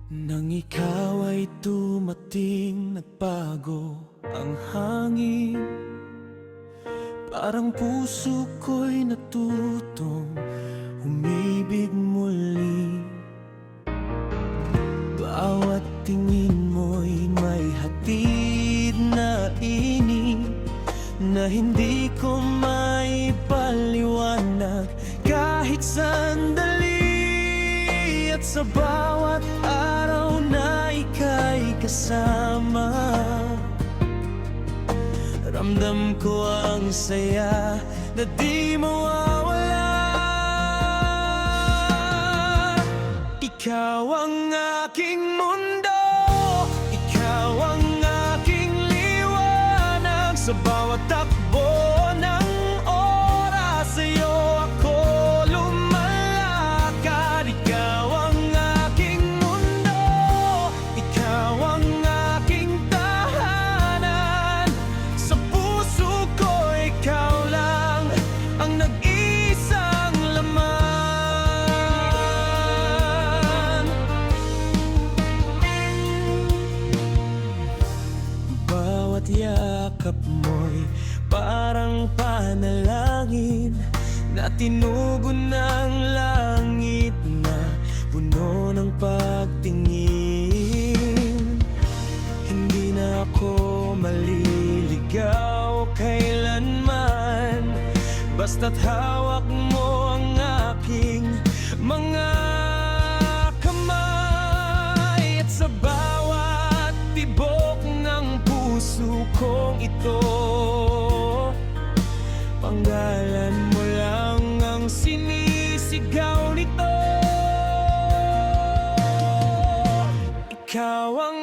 Nang ikaw ay dumating, nagbago ang hangin. Parang puso ko'y natutong umibig muli. Bawat tingin mo'y may hatid na inip na hindi ko maipaliwanag kahit sandali. At sa bawat araw na ika'y kasama, ramdam ko ang saya na di mawawala. Ikaw ang aking mundo, ikaw ang aking liwanag. Sa bawat takbo ng oras, sa'yo ako lumalakad. Ikaw ang aking mundo, ikaw ang aking tahanan. Sa puso ko, ikaw lang ang nag-iisang laman. Bawat yakap mo'y parang panalangin na tinugon ng langit, na puno ng pagtingin. Hindi na ako maliligaw kailanman, basta't hawak mo ang aking mga kamay. At sa bawat tibok ng puso kong ito, panggalan mo lang ang sinisigaw nito. Ikaw ang